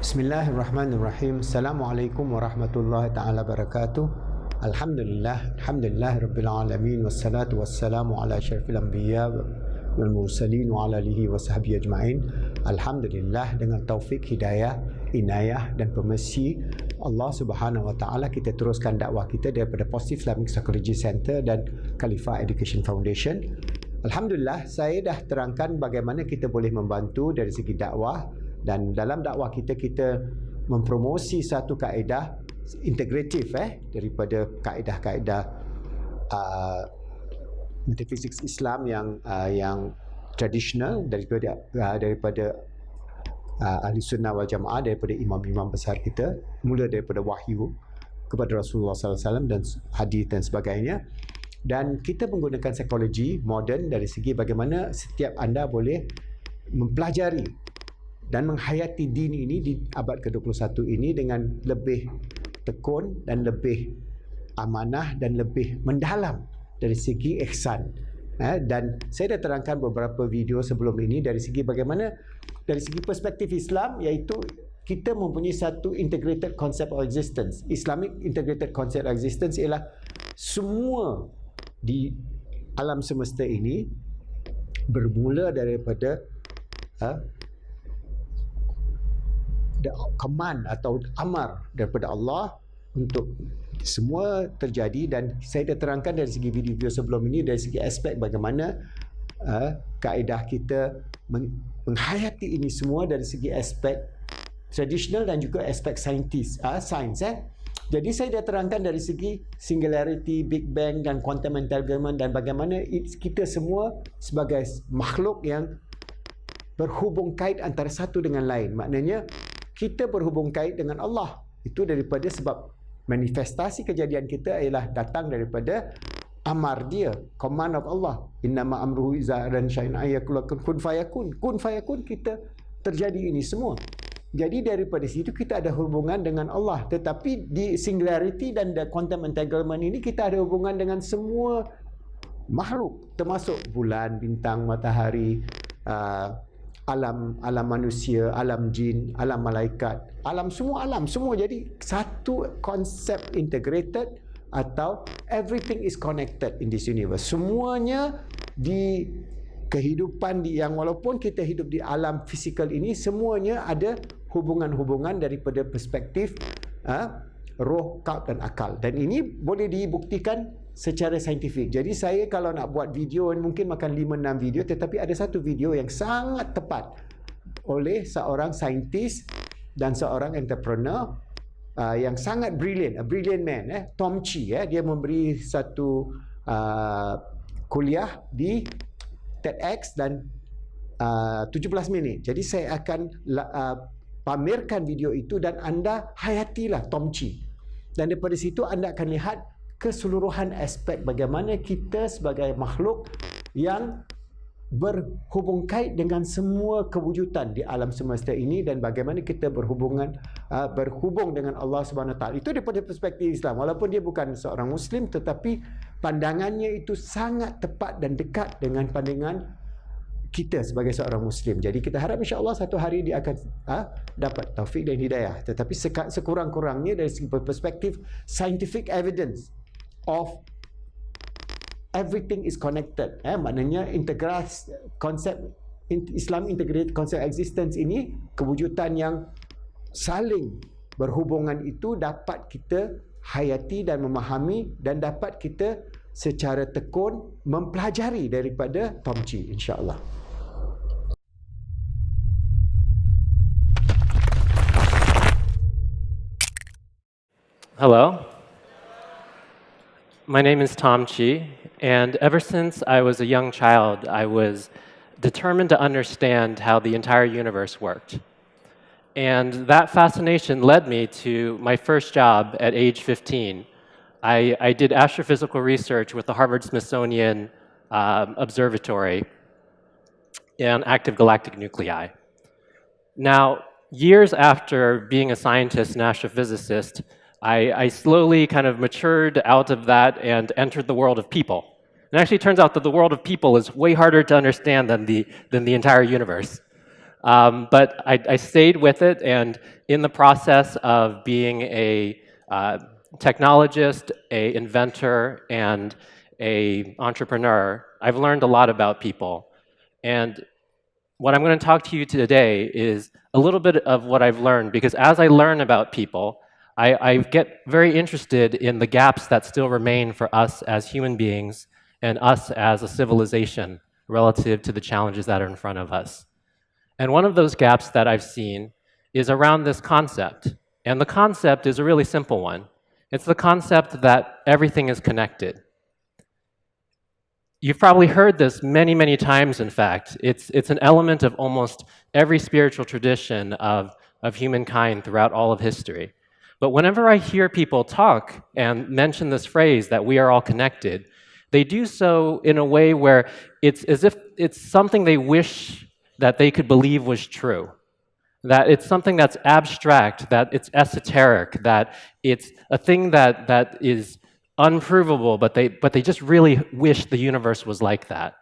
Bismillahirrahmanirrahim. Assalamualaikum warahmatullahi taala wabarakatuh. Alhamdulillah rabbil alamin wassalatu wassalamu ala asyrafil anbiya wal mursalin wa ala alihi washabbihi ajmain. Alhamdulillah, dengan taufik, hidayah, inayah dan permesi Allah Subhanahu wa taala, kita teruskan dakwah kita daripada Positive Islamic Psychology Center dan Khalifah Education Foundation. Alhamdulillah, saya dah terangkan bagaimana kita boleh membantu dari segi dakwah, dan dalam dakwah kita mempromosi satu kaedah integratif daripada kaedah-kaedah metafisik Islam yang tradisional daripada ahli sunnah wal jamaah, daripada imam-imam besar kita, mula daripada wahyu kepada Rasulullah SAW dan hadis dan sebagainya. Dan kita menggunakan psikologi moden dari segi bagaimana setiap anda boleh mempelajari dan menghayati din ini di abad ke-21 ini dengan lebih tekun dan lebih amanah dan lebih mendalam dari segi ihsan. Dan saya dah terangkan beberapa video sebelum ini dari segi bagaimana dari segi perspektif Islam, iaitu kita mempunyai satu integrated concept of existence. Islamic integrated concept of existence ialah semua di alam semesta ini bermula daripada command atau amar daripada Allah untuk semua terjadi. Dan saya dah terangkan dari segi video-video sebelum ini dari segi aspek bagaimana kaedah kita menghayati ini semua dari segi aspek tradisional dan juga aspek sains. Jadi saya dah terangkan dari segi singularity, Big Bang dan quantum entanglement, dan bagaimana kita semua sebagai makhluk yang berhubungkait antara satu dengan lain. Maknanya kita berhubungkait dengan Allah. Itu daripada sebab manifestasi kejadian kita ialah datang daripada amar dia, command of Allah. Innama amruhu iza aran syai'an ayakul kun fayakun. Kun fayakun, kita terjadi ini semua. Jadi daripada situ kita ada hubungan dengan Allah. Tetapi di singularity dan quantum entanglement ini kita ada hubungan dengan semua makhluk, termasuk bulan, bintang, matahari, alam manusia, alam jin, alam malaikat, alam semua. Jadi satu konsep integrated, atau everything is connected in this universe. Semuanya di kehidupan yang walaupun kita hidup di alam fizikal ini, semuanya ada hubungan-hubungan daripada perspektif roh, kalb dan akal. Dan ini boleh dibuktikan secara saintifik. Jadi saya kalau nak buat video mungkin makan 5-6 video, tetapi ada satu video yang sangat tepat oleh seorang saintis dan seorang entrepreneur yang sangat brilliant, a brilliant man, Tom Chi. Dia memberi satu kuliah di TEDx dan 17 minit. Jadi saya akan pamerkan video itu dan anda hayatilah Tom Chi. Dan daripada situ anda akan lihat keseluruhan aspek bagaimana kita sebagai makhluk yang berhubungkait dengan semua kewujudan di alam semesta ini, dan bagaimana kita berhubung dengan Allah Subhanahu Wa Taala. Itu daripada perspektif Islam. Walaupun dia bukan seorang Muslim, tetapi pandangannya itu sangat tepat dan dekat dengan pandangan kita sebagai seorang Muslim. Jadi kita harap insya-Allah satu hari dia akan dapat taufik dan hidayah. Tetapi sekurang-kurangnya dari segi perspektif scientific evidence of everything is connected. Maknanya integrasi konsep Islam integrated concept existence ini, kewujudan yang saling berhubungan itu dapat kita hayati dan memahami, dan dapat kita secara tekun mempelajari daripada Tom Chi, insya-Allah. Hello. My name is Tom Chi, and ever since I was a young child, I was determined to understand how the entire universe worked. And that fascination led me to my first job at age 15. I did astrophysical research with the Harvard-Smithsonian Observatory on active galactic nuclei. Now, years after being a scientist and astrophysicist, I slowly kind of matured out of that and entered the world of people. And it actually turns out that the world of people is way harder to understand than the entire universe. But I stayed with it, and in the process of being a technologist, a inventor, and a entrepreneur, I've learned a lot about people. And what I'm going to talk to you today is a little bit of what I've learned, because as I learn about people, I get very interested in the gaps that still remain for us as human beings and us as a civilization relative to the challenges that are in front of us. And one of those gaps that I've seen is around this concept. And the concept is a really simple one. It's the concept that everything is connected. You've probably heard this many, many times, in fact. It's an element of almost every spiritual tradition of humankind throughout all of history. But whenever I hear people talk and mention this phrase that we are all connected, they do so in a way where it's as if it's something they wish that they could believe was true. That it's something that's abstract, that it's esoteric, that it's a thing that is unprovable, but they just really wish the universe was like that.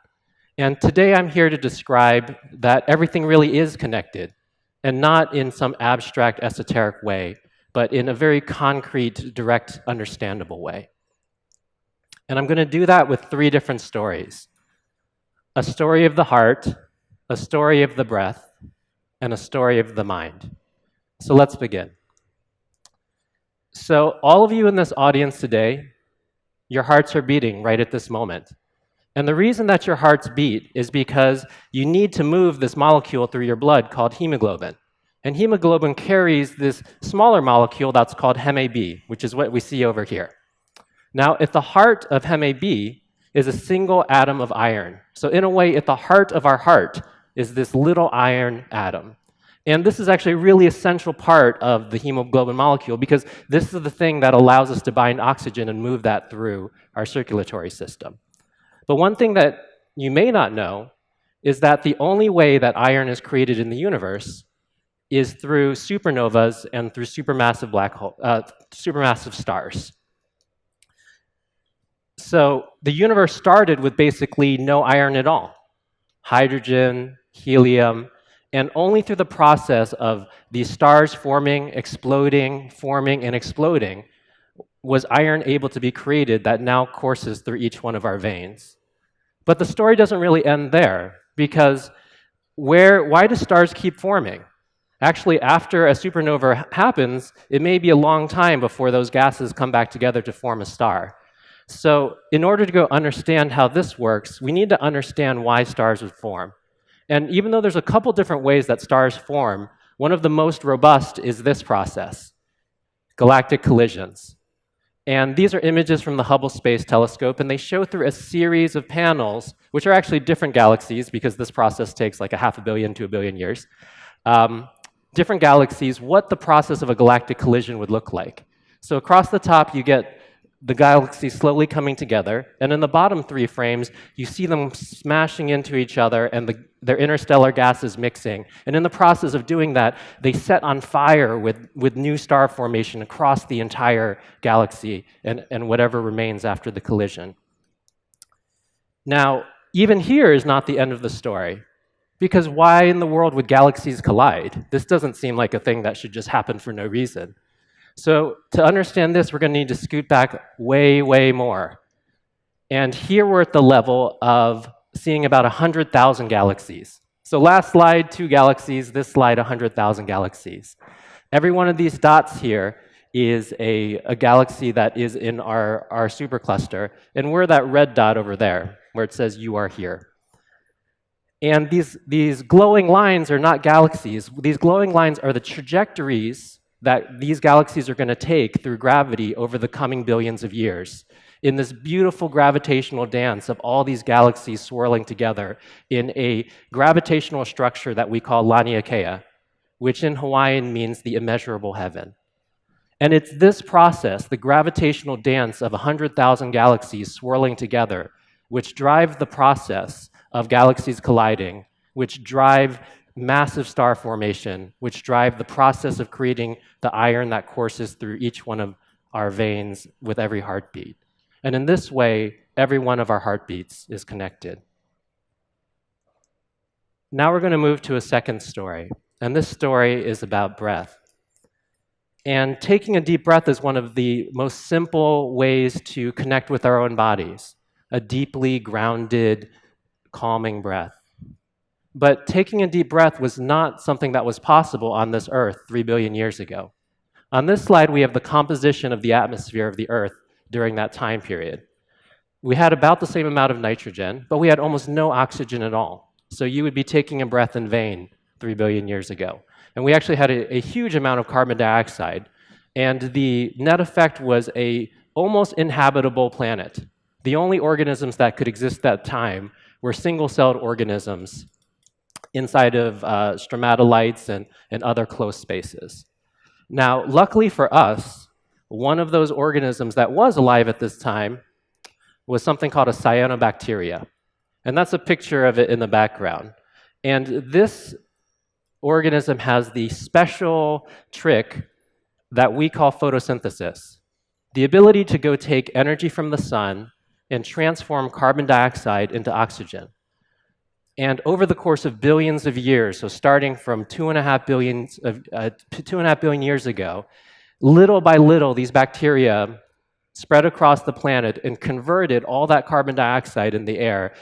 And today I'm here to describe that everything really is connected, and not in some abstract, esoteric way, but in a very concrete, direct, understandable way. And I'm going to do that with 3 different stories. A story of the heart, a story of the breath, and a story of the mind. So let's begin. So all of you in this audience today, your hearts are beating right at this moment. And the reason that your hearts beat is because you need to move this molecule through your blood called hemoglobin. And hemoglobin carries this smaller molecule that's called HemA-B, which is what we see over here. Now, at the heart of HemA-B is a single atom of iron. So in a way, at the heart of our heart is this little iron atom. And this is actually a really essential part of the hemoglobin molecule, because this is the thing that allows us to bind oxygen and move that through our circulatory system. But one thing that you may not know is that the only way that iron is created in the universe is through supernovas and through supermassive supermassive stars. So the universe started with basically no iron at all. Hydrogen, helium, and only through the process of these stars forming, exploding, forming, and exploding was iron able to be created that now courses through each one of our veins. But the story doesn't really end there, because why do stars keep forming? Actually, after a supernova happens, it may be a long time before those gases come back together to form a star. So in order to go understand how this works, we need to understand why stars would form. And even though there's a couple different ways that stars form, one of the most robust is this process, galactic collisions. And these are images from the Hubble Space Telescope, and they show through a series of panels, which are actually different galaxies, because this process takes like 500 million to 1 billion years, different galaxies, what the process of a galactic collision would look like. So across the top, you get the galaxies slowly coming together, and in the bottom 3 frames, you see them smashing into each other and their interstellar gases mixing. And in the process of doing that, they set on fire with new star formation across the entire galaxy and whatever remains after the collision. Now, even here is not the end of the story, because why in the world would galaxies collide? This doesn't seem like a thing that should just happen for no reason. So to understand this, we're going to need to scoot back way, way more. And here we're at the level of seeing about 100,000 galaxies. So last slide, 2 galaxies. This slide, 100,000 galaxies. Every one of these dots here is a galaxy that is in our supercluster. And we're that red dot over there, where it says you are here. And these glowing lines are not galaxies. These glowing lines are the trajectories that these galaxies are going to take through gravity over the coming billions of years, in this beautiful gravitational dance of all these galaxies swirling together in a gravitational structure that we call Laniakea, which in Hawaiian means the immeasurable heaven. And it's this process, the gravitational dance of 100,000 galaxies swirling together, which drive the process of galaxies colliding, which drive massive star formation, which drive the process of creating the iron that courses through each one of our veins with every heartbeat. And in this way, every one of our heartbeats is connected. Now we're going to move to a second story, and this story is about breath. And taking a deep breath is one of the most simple ways to connect with our own bodies, a deeply grounded, calming breath. But taking a deep breath was not something that was possible on this earth 3 billion years ago. On this slide, we have the composition of the atmosphere of the earth during that time period. We had about the same amount of nitrogen, but we had almost no oxygen at all. So you would be taking a breath in vain 3 billion years ago. And we actually had a huge amount of carbon dioxide. And the net effect was a almost inhabitable planet. The only organisms that could exist at that time were single-celled organisms inside of stromatolites and other close spaces. Now, luckily for us, one of those organisms that was alive at this time was something called a cyanobacteria. And that's a picture of it in the background. And this organism has the special trick that we call photosynthesis, the ability to go take energy from the sun and transform carbon dioxide into oxygen. And over the course of billions of years, so starting from 2.5 billion years ago, little by little, these bacteria spread across the planet and converted all that carbon dioxide in the air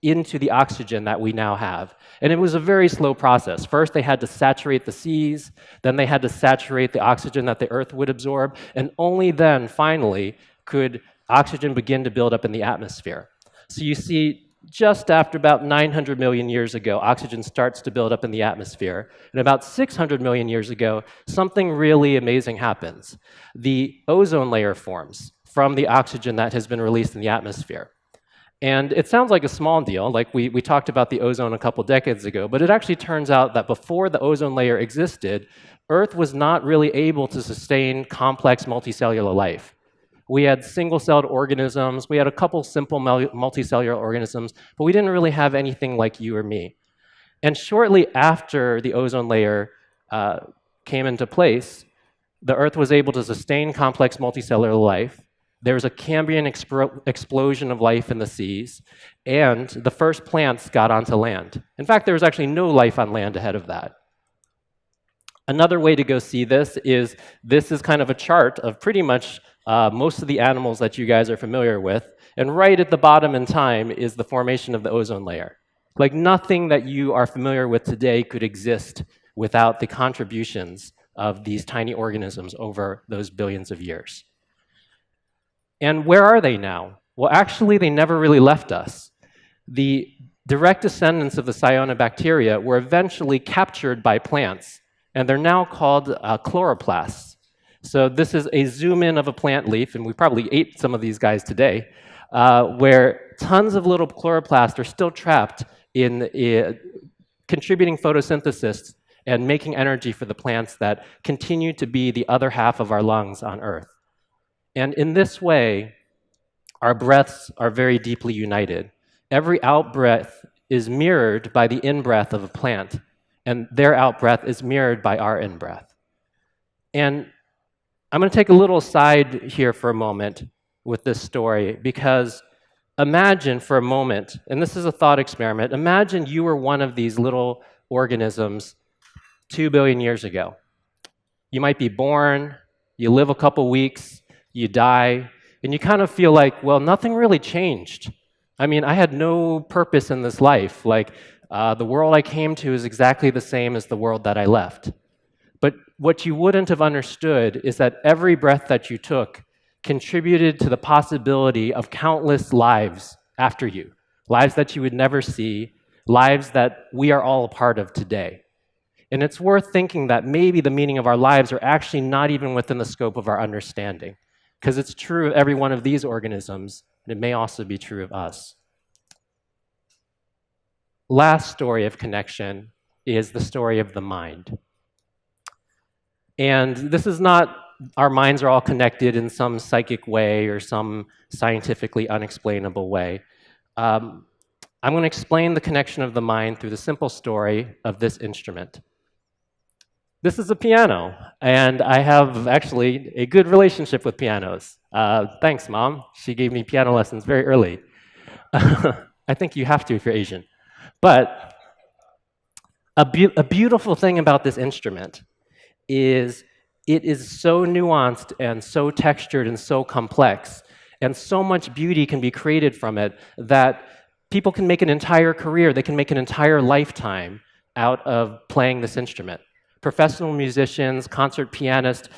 into the oxygen that we now have. And it was a very slow process. First, they had to saturate the seas, then they had to saturate the oxygen that the Earth would absorb, and only then, finally, could oxygen begin to build up in the atmosphere. So you see, just after about 900 million years ago, oxygen starts to build up in the atmosphere. And about 600 million years ago, something really amazing happens. The ozone layer forms from the oxygen that has been released in the atmosphere. And it sounds like a small deal, like we talked about the ozone a couple decades ago, but it actually turns out that before the ozone layer existed, Earth was not really able to sustain complex multicellular life. We had single-celled organisms, we had a couple simple multicellular organisms, but we didn't really have anything like you or me. And shortly after the ozone layer came into place, the Earth was able to sustain complex multicellular life. There was a Cambrian explosion of life in the seas, and the first plants got onto land. In fact, there was actually no life on land ahead of that. Another way to go see this is kind of a chart of pretty much most of the animals that you guys are familiar with, and right at the bottom in time is the formation of the ozone layer. Like nothing that you are familiar with today could exist without the contributions of these tiny organisms over those billions of years. And where are they now? Well, actually, they never really left us. The direct descendants of the cyanobacteria were eventually captured by plants, and they're now called chloroplasts. So this is a zoom in of a plant leaf, and we probably ate some of these guys today, where tons of little chloroplasts are still trapped in contributing photosynthesis and making energy for the plants that continue to be the other half of our lungs on Earth. And in this way, our breaths are very deeply united. Every out-breath is mirrored by the in-breath of a plant, and their out-breath is mirrored by our in-breath. And I'm going to take a little aside here for a moment with this story, because imagine for a moment, and this is a thought experiment, imagine you were one of these little organisms 2 billion years ago. You might be born, you live a couple weeks, you die, and you kind of feel like, well, nothing really changed. I mean, I had no purpose in this life. Like, the world I came to is exactly the same as the world that I left. But what you wouldn't have understood is that every breath that you took contributed to the possibility of countless lives after you, lives that you would never see, lives that we are all a part of today. And it's worth thinking that maybe the meaning of our lives are actually not even within the scope of our understanding, because it's true of every one of these organisms, and it may also be true of us. Last story of connection is the story of the mind. And this is not our minds are all connected in some psychic way or some scientifically unexplainable way. I'm going to explain the connection of the mind through the simple story of this instrument. This is a piano, and I have actually a good relationship with pianos. Thanks, Mom. She gave me piano lessons very early. I think you have to if you're Asian. But A beautiful thing about this instrument is it is so nuanced and so textured and so complex, and so much beauty can be created from it that people can make an entire career, they can make an entire lifetime out of playing this instrument. Professional musicians, concert pianists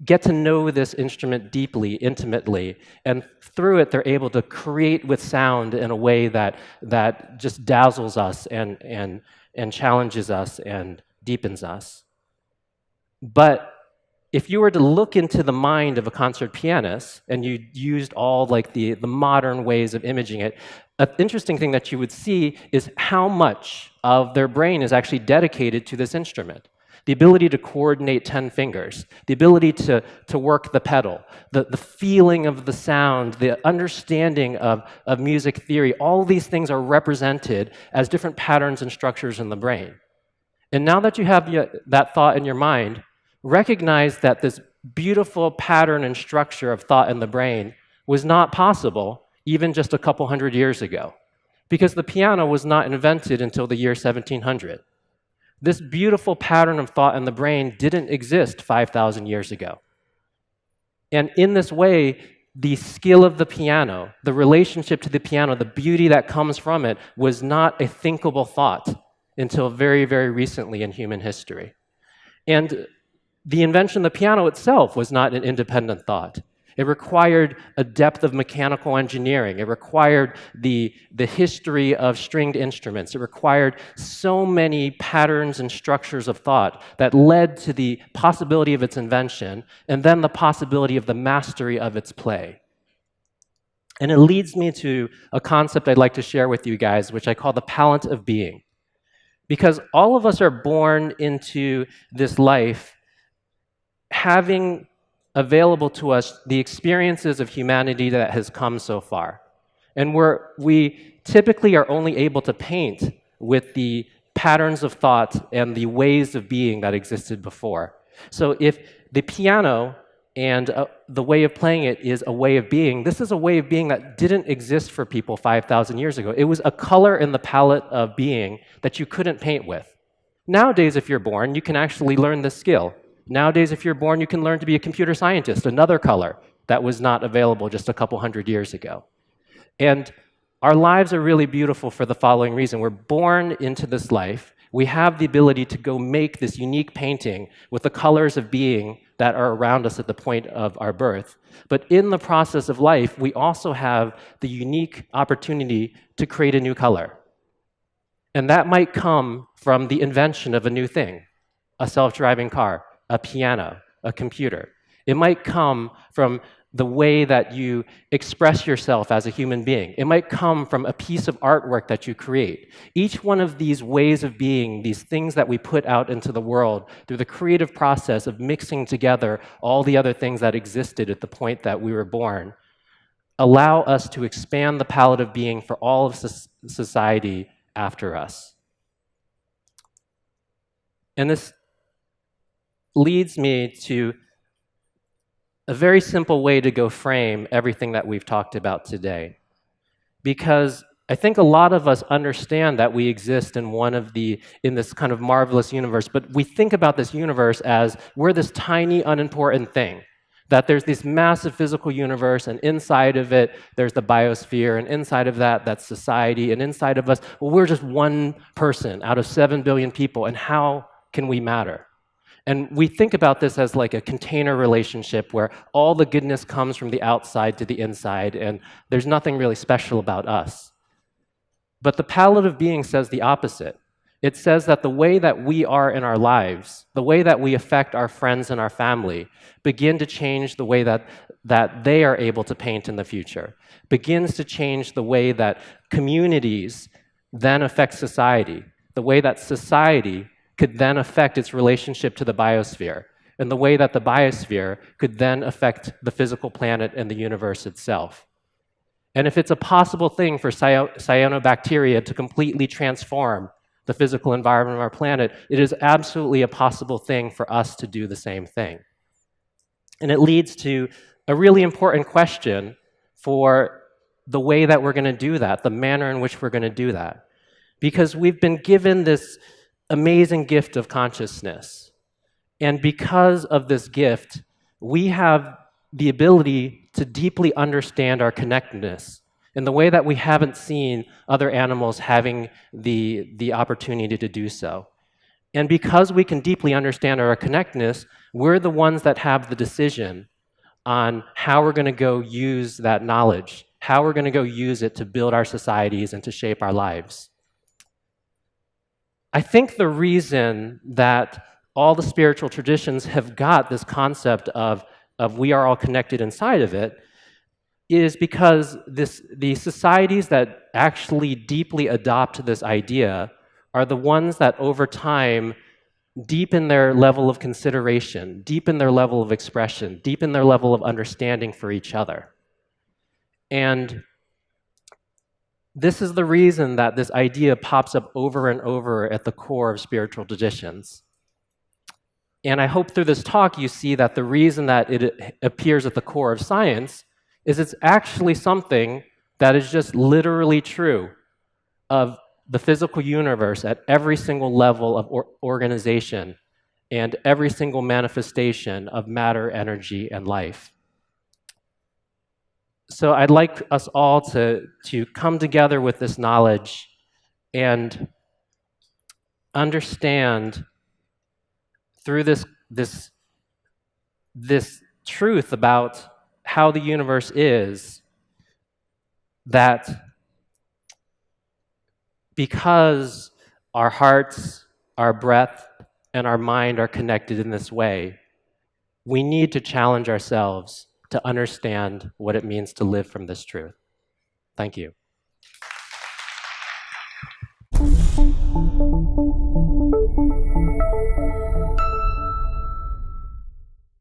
get to know this instrument deeply, intimately, and through it they're able to create with sound in a way that just dazzles us and challenges us and deepens us. But if you were to look into the mind of a concert pianist and you used all like the modern ways of imaging it, an interesting thing that you would see is how much of their brain is actually dedicated to this instrument. The ability to coordinate 10 fingers, the ability to work the pedal, the feeling of the sound, the understanding of music theory, all these things are represented as different patterns and structures in the brain. And now that you have that thought in your mind, recognize that this beautiful pattern and structure of thought in the brain was not possible even just a couple hundred years ago, because the piano was not invented until the year 1700. This beautiful pattern of thought in the brain didn't exist 5,000 years ago. And in this way, the skill of the piano, the relationship to the piano, the beauty that comes from it was not a thinkable thought until very, very recently in human history. And the invention of the piano itself was not an independent thought. It required a depth of mechanical engineering. It required the history of stringed instruments. It required so many patterns and structures of thought that led to the possibility of its invention and then the possibility of the mastery of its play. And it leads me to a concept I'd like to share with you guys, which I call the palette of being. Because all of us are born into this life having available to us the experiences of humanity that has come so far. And we typically are only able to paint with the patterns of thought and the ways of being that existed before. So if the piano and the way of playing it is a way of being, this is a way of being that didn't exist for people 5,000 years ago. It was a color in the palette of being that you couldn't paint with. Nowadays, if you're born, you can actually learn this skill. Nowadays, if you're born, you can learn to be a computer scientist, another color that was not available just a couple hundred years ago. And our lives are really beautiful for the following reason. We're born into this life. We have the ability to go make this unique painting with the colors of being that are around us at the point of our birth. But in the process of life, we also have the unique opportunity to create a new color. And that might come from the invention of a new thing, a self-driving car, a piano, a computer. It might come from the way that you express yourself as a human being. It might come from a piece of artwork that you create. Each one of these ways of being, these things that we put out into the world through the creative process of mixing together all the other things that existed at the point that we were born, allow us to expand the palette of being for all of society after us. And this leads me to a very simple way to go frame everything that we've talked about today. Because I think a lot of us understand that we exist in in this kind of marvelous universe, but we think about this universe as we're this tiny, unimportant thing. That there's this massive physical universe, and inside of it, there's the biosphere, and inside of that, that's society, and inside of us, well, we're just one person out of 7 billion people, and how can we matter? And we think about this as like a container relationship where all the goodness comes from the outside to the inside, and there's nothing really special about us. But the palette of being says the opposite. It says that the way that we are in our lives, the way that we affect our friends and our family, begin to change the way that they are able to paint in the future, begins to change the way that communities then affect society, the way that society could then affect its relationship to the biosphere, and the way that the biosphere could then affect the physical planet and the universe itself. And if it's a possible thing for cyanobacteria to completely transform the physical environment of our planet, it is absolutely a possible thing for us to do the same thing. And it leads to a really important question for the way that we're going to do that, the manner in which we're going to do that. Because we've been given this amazing gift of consciousness. And because of this gift, we have the ability to deeply understand our connectedness in the way that we haven't seen other animals having the opportunity to do so. And because we can deeply understand our connectedness, we're the ones that have the decision on how we're going to go use that knowledge, how we're going to go use it to build our societies and to shape our lives. I think the reason that all the spiritual traditions have got this concept of we are all connected inside of it is because the societies that actually deeply adopt this idea are the ones that over time deepen their level of consideration, deepen their level of expression, deepen their level of understanding for each other. And this is the reason that this idea pops up over and over at the core of spiritual traditions. And I hope through this talk you see that the reason that it appears at the core of science is it's actually something that is just literally true of the physical universe at every single level of organization and every single manifestation of matter, energy, and life. So I'd like us all to come together with this knowledge and understand through this truth about how the universe is that because our hearts, our breath, and our mind are connected in this way, we need to challenge ourselves to understand what it means to live from this truth. Thank you.